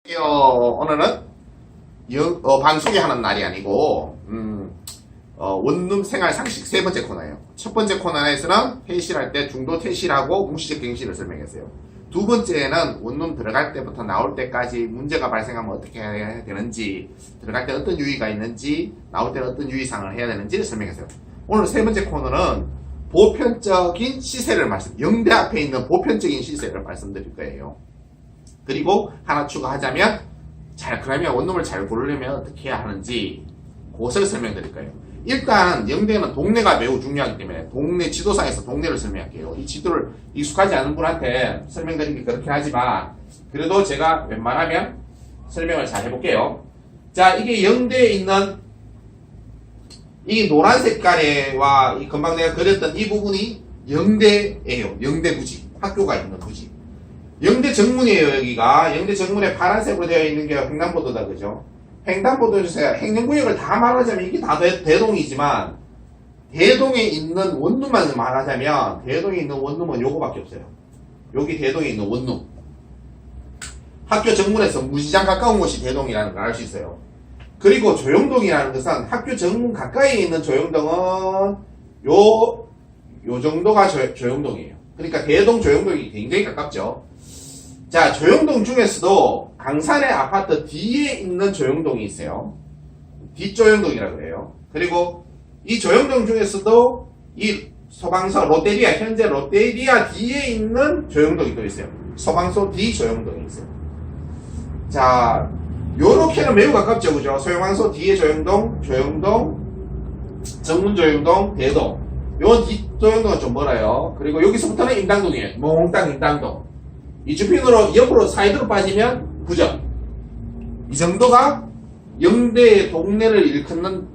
오늘은 방송하는 날이 아니고 원룸 생활 상식 세 번째 코너예요. 첫 번째 코너에서는 퇴실할 때 중도 퇴실하고 뭉시적 갱신을 설명했어요. 두 번째는 원룸 들어갈 때부터 나올 때까지 문제가 발생하면 어떻게 해야 되는지, 들어갈 때 어떤 유의가 있는지, 나올 때 어떤 유의사항을 해야 되는지를 설명했어요. 오늘 세 번째 코너는 보편적인 시세를 영대 앞에 있는 보편적인 시세를 말씀드릴 거예요. 그리고 하나 추가하자면, 그러면 원룸을 잘 고르려면 어떻게 해야 하는지 그것을 설명드릴 거예요. 일단 영대는 동네가 매우 중요하기 때문에 동네 지도상에서 동네를 설명할게요. 이 지도를 익숙하지 않은 분한테 설명드리기 그렇긴 하지만 그래도 제가 웬만하면 설명을 잘 해볼게요. 자, 이게 영대에 있는 이 노란 색깔과 이 금방 내가 그렸던 이 부분이 영대예요. 영대 부지, 학교가 있는 부지. 영대 정문이에요. 여기가 영대 정문에 파란색으로 되어 있는 게 횡단보도다, 그죠? 횡단보도에서 행정구역을 다 말하자면 이게 다 대동이지만 대동에 있는 원룸만 말하자면 대동에 있는 원룸은 요거밖에 없어요. 여기 대동에 있는 원룸. 학교 정문에서 무지장 가까운 곳이 대동이라는 걸 알 수 있어요. 그리고 조영동이라는 것은 학교 정문 가까이에 있는 조영동은 요 정도가 조영동이에요. 그러니까 대동 조영동이 굉장히 가깝죠. 자, 조영동 중에서도 강산의 아파트 뒤에 있는 조영동이 있어요. 뒷조영동이라고 해요. 그리고 이 조영동 중에서도 이 소방서 롯데리아, 현재 롯데리아 뒤에 있는 조영동이 또 있어요. 소방서 뒤 조영동이 있어요. 자, 요렇게는 매우 가깝죠, 그죠? 소방서 뒤에 조영동, 정문 조영동, 대동. 요 뒷조영동은 좀 멀어요. 그리고 여기서부터는 임당동이에요. 몽땅 임당동. 이 주핀으로 옆으로 사이드로 빠지면 부정. 이 정도가 영대의 동네를 일컫는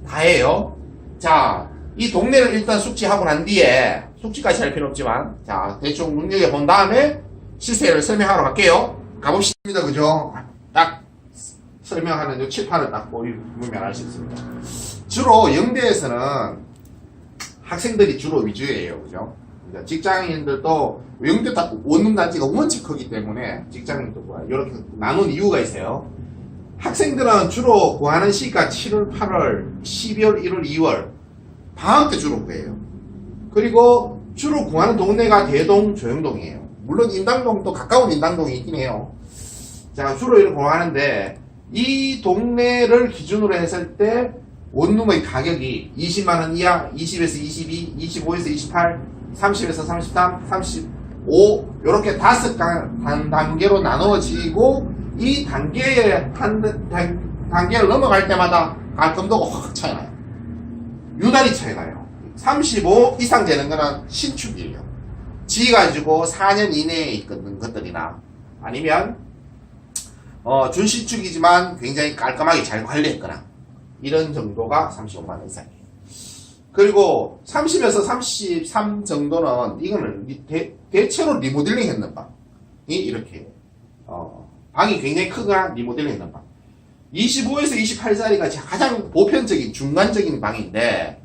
다예요. 자, 이 동네를 일단 숙지하고 난 뒤에 숙지까지 할 필요 없지만 자, 대충 눈여겨본 다음에 시세를 설명하러 갈게요. 가봅시다. 그죠? 딱 설명하는 요 칠판을 딱 보면 알 수 있습니다. 주로 영대에서는 학생들이 주로 위주예요. 그죠? 직장인들도 영대 원룸 단지가 원체 크기 때문에 직장인들과 이렇게 나눈 이유가 있어요. 학생들은 주로 구하는 시기가 7월, 8월, 12월, 1월, 2월 방학 때 주로 구해요. 그리고 주로 구하는 동네가 대동, 조영동이에요. 물론 인당동도 가까운 인당동이 있긴 해요. 자, 주로 이렇게 구하는데 이 동네를 기준으로 했을 때 원룸의 가격이 20만원 이하, 20에서 22, 25에서 28, 30에서 33, 35 이렇게 5단계로 나누어지고 이 단계에 단계를 넘어갈 때마다 가격도가 확 차이 나요. 유달리 차이 나요. 35 이상 되는 거는 신축이에요. 지가지고 4년 이내에 있는 것들이나 아니면 준신축이지만 굉장히 깔끔하게 잘 관리했거나 이런 정도가 35만원 이상이에요. 그리고 30에서 33 정도는 이거는 대체로 리모델링 했는 방이 이렇게 방이 굉장히 크거나 리모델링 했는 방. 25에서 28짜리가 가장 보편적인 중간적인 방인데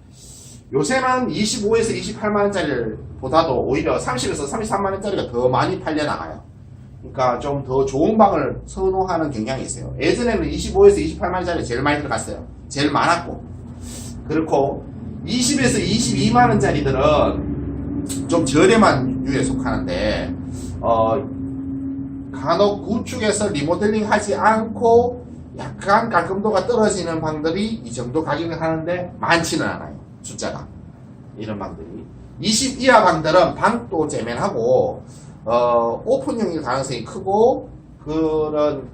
요새는 25에서 28만원짜리 보다도 오히려 30에서 33만원짜리가 더 많이 팔려나가요. 그러니까 좀 더 좋은 방을 선호하는 경향이 있어요. 예전에는 25에서 28만원짜리 제일 많이 들어갔어요. 제일 많았고. 그렇고 20에서 22만원짜리들은 좀 저렴한 류에 속하는데 간혹 구축에서 리모델링 하지 않고 약간 깔끔도가 떨어지는 방들이 이 정도 가격을 하는데 많지는 않아요. 숫자가. 이런 방들이 20 이하 방들은 방도 제면하고 오픈형일 가능성이 크고 그런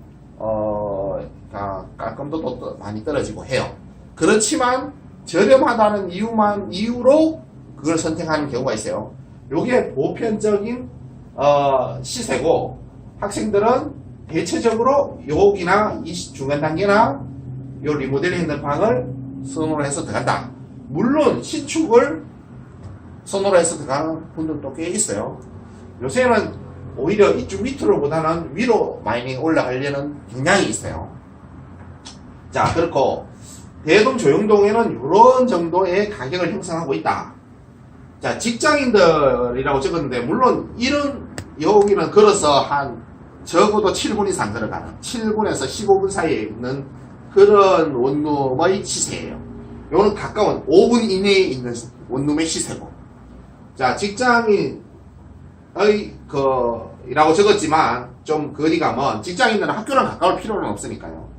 깔끔도도 많이 떨어지고 해요. 그렇지만 저렴하다는 이유로 그걸 선택하는 경우가 있어요. 요게 보편적인 시세고 학생들은 대체적으로 여기나 이 중간 단계나 요 리모델링 했는 방을 선호를 해서 들어간다. 물론 신축을 선호를 해서 들어가는 분들도 꽤 있어요. 요새는 오히려 이쪽 밑으로보다는 위로 많이 올라가려는 경향이 있어요. 자, 그렇고 대동 조영동에는 이런 정도의 가격을 형성하고 있다. 자, 직장인들이라고 적었는데 물론 이런 여기는 걸어서 한 적어도 7분 이상 들어가는 7분에서 15분 사이에 있는 그런 원룸의 시세예요. 요거는 가까운 5분 이내에 있는 원룸의 시세고. 자, 직장인의 이라고 적었지만 좀 거리가 먼 직장인들은 학교랑 가까울 필요는 없으니까요.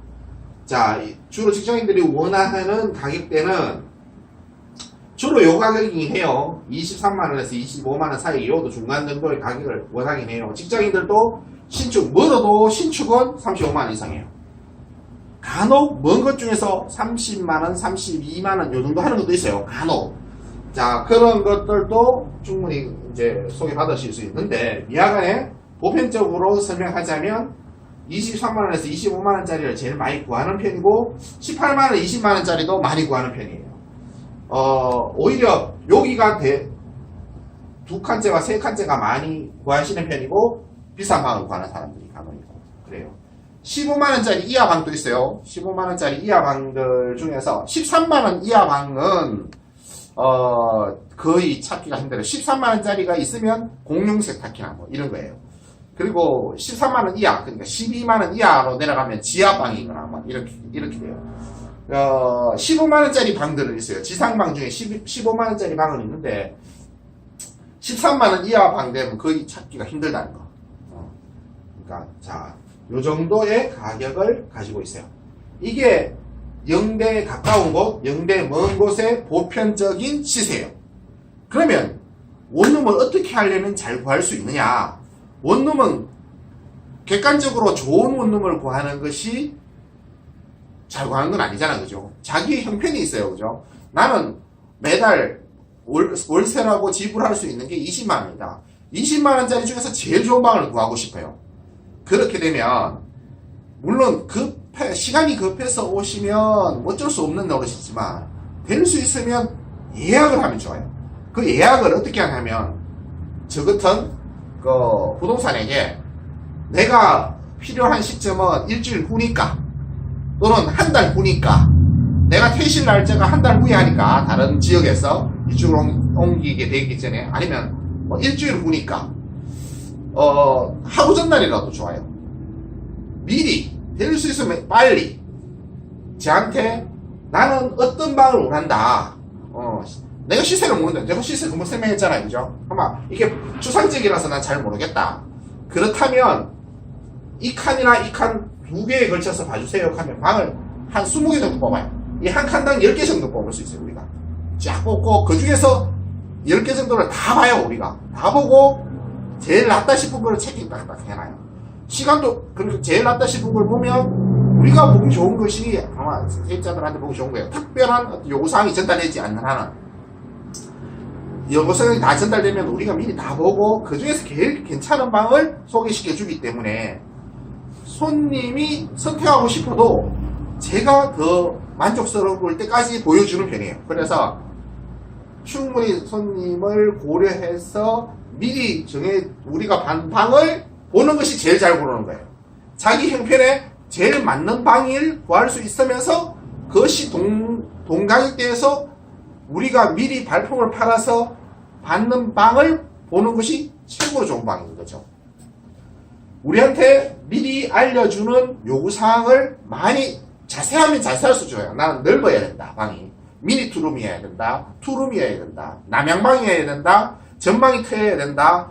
자, 주로 직장인들이 원하는 가격대는 주로 요 가격이긴 해요. 23만원에서 25만원 사이 요도 중간 정도의 가격을 원하긴 해요. 직장인들도 신축, 멀어도 신축은 35만원 이상이에요. 간혹 먼 것 중에서 30만원, 32만원 요 정도 하는 것도 있어요. 간혹. 자, 그런 것들도 충분히 이제 소개받으실 수 있는데, 미약간에 보편적으로 설명하자면 23만원에서 25만원짜리를 제일 많이 구하는 편이고 18만원, 20만원짜리도 많이 구하는 편이에요. 오히려 여기가 두 칸째와 세 칸째가 많이 구하시는 편이고 비싼 방을 구하는 사람들이 간혹 있고 그래요. 15만원짜리 이하 방도 있어요. 15만원짜리 이하 방들 중에서 13만원 이하 방은 거의 찾기가 힘들어요. 13만원짜리가 있으면 공용 세탁기나 뭐 이런 거예요. 그리고 13만원 이하, 그러니까 12만원 이하로 내려가면 지하방이거나 막 이렇게 돼요. 15만원짜리 방들은 있어요. 지상방 중에 15만원짜리 방은 있는데 13만원 이하 방 되면 거의 찾기가 힘들다는 거. 그러니까 자, 요 정도의 가격을 가지고 있어요. 이게 영대에 가까운 곳, 영대 먼 곳의 보편적인 시세예요. 그러면 원룸을 어떻게 하려면 잘 구할 수 있느냐? 원룸은 객관적으로 좋은 원룸을 구하는 것이 잘 구하는 건 아니잖아, 그죠? 자기의 형편이 있어요, 그죠? 나는 매달 월세라고 지불할 수 있는 게 20만원이다. 20만원짜리 중에서 제일 좋은 방을 구하고 싶어요. 그렇게 되면 물론 시간이 급해서 오시면 어쩔 수 없는 노릇이지만 될 수 있으면 예약을 하면 좋아요. 그 예약을 어떻게 하냐면 저 같은 부동산에게 내가 필요한 시점은 일주일 후니까 또는 한 달 후니까 내가 퇴실 날짜가 한 달 후에 하니까 다른 지역에서 이쪽으로 옮기게 되기 전에 아니면 뭐 일주일 후니까 하루 전날이라도 좋아요. 미리 될 수 있으면 빨리 저한테 나는 어떤 방을 원한다. 내가 시세를 모르는데 내가 시세 금방 설명했잖아요, 그죠? 아마 이게 추상적이라서 난 잘 모르겠다. 그렇다면 이 칸이나 이 칸 두 개에 걸쳐서 봐주세요 하면 방을 한 20개 정도 뽑아요. 이 한 칸당 10개 정도 뽑을 수 있어요, 우리가. 쫙 뽑고 그 중에서 10개 정도를 다 봐요, 우리가. 다 보고 제일 낫다 싶은 걸 체킹 딱딱 해놔요. 시간도 그렇게 제일 낫다 싶은 걸 보면 우리가 보기 좋은 것이 아마 세입자들한테 보기 좋은 거예요. 특별한 요구사항이 전달되지 않는 한은 요구사항이 다 전달되면 우리가 미리 다 보고 그 중에서 제일 괜찮은 방을 소개시켜 주기 때문에 손님이 선택하고 싶어도 제가 더 만족스러울 때까지 보여주는 편이에요. 그래서 충분히 손님을 고려해서 미리 우리가 방을 보는 것이 제일 잘 고르는 거예요. 자기 형편에 제일 맞는 방을 구할 수 있으면서 그것이 동가격대에서 우리가 미리 발품을 팔아서 받는 방을 보는 것이 최고로 좋은 방인 거죠. 우리한테 미리 알려주는 요구사항을 많이 자세하면 자세할수록 좋아요. 나는 넓어야 된다, 방이. 미니 투룸이어야 된다, 투룸이어야 된다, 남양방이어야 된다, 전방이 트여야 된다,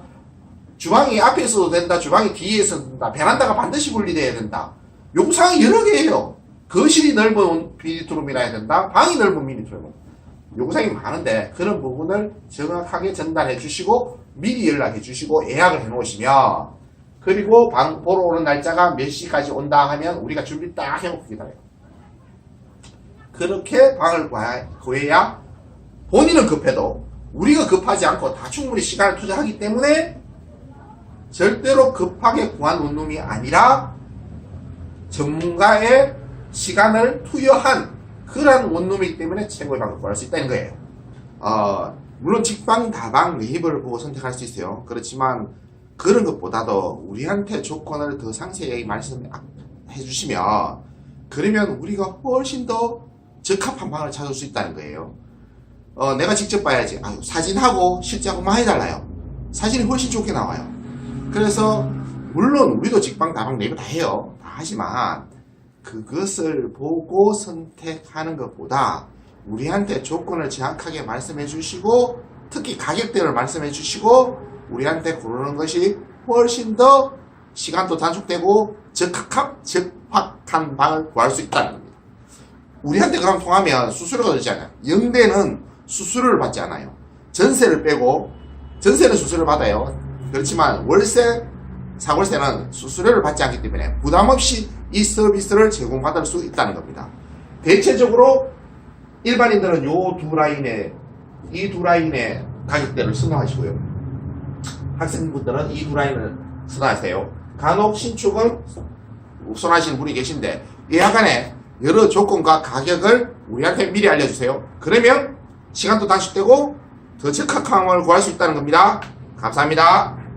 주방이 앞에 있어도 된다, 주방이 뒤에 있어도 된다, 베란다가 반드시 분리되어야 된다. 요구사항이 여러 개예요. 거실이 넓은 미니 투룸이라 해야 된다, 방이 넓은 미니 투룸. 요구사항이 많은데 그런 부분을 정확하게 전달해 주시고 미리 연락해 주시고 예약을 해 놓으시면 그리고 방 보러 오는 날짜가 몇 시까지 온다 하면 우리가 준비 딱 해놓고 기다려요. 그렇게 방을 구해야 본인은 급해도 우리가 급하지 않고 다 충분히 시간을 투자하기 때문에 절대로 급하게 구한 원룸이 아니라 전문가의 시간을 투여한 그런 원룸이기 때문에 최고의 방을 구할 수 있다는 거예요. 물론 직방, 다방, 매입을 보고 선택할 수 있어요. 그렇지만 그런 것보다도 우리한테 조건을 더 상세히 말씀해 주시면 그러면 우리가 훨씬 더 적합한 방을 찾을 수 있다는 거예요. 내가 직접 봐야지. 사진하고 실제하고 많이 달라요. 사진이 훨씬 좋게 나와요. 그래서 물론 우리도 직방, 다방, 네이버 다 해요. 다 하지만 그것을 보고 선택하는 것보다 우리한테 조건을 정확하게 말씀해 주시고 특히 가격대를 말씀해 주시고 우리한테 고르는 것이 훨씬 더 시간도 단축되고 적합한 방을 구할 수 있다는 겁니다. 우리한테 그럼 통하면 수수료가 들지 않아요. 영대는 수수료를 받지 않아요. 전세를 빼고 전세는 수수료를 받아요. 그렇지만 월세, 상월세는 수수료를 받지 않기 때문에 부담없이 이 서비스를 제공받을 수 있다는 겁니다. 대체적으로 일반인들은 이 두 라인의 가격대를 선호하시고요. 학생분들은 이 두 라인을 선호하세요. 간혹 신축은 선호하시는 분이 계신데 예약안에 여러 조건과 가격을 우리한테 미리 알려주세요. 그러면 시간도 단축되고 더 적합한 방을 구할 수 있다는 겁니다. 감사합니다.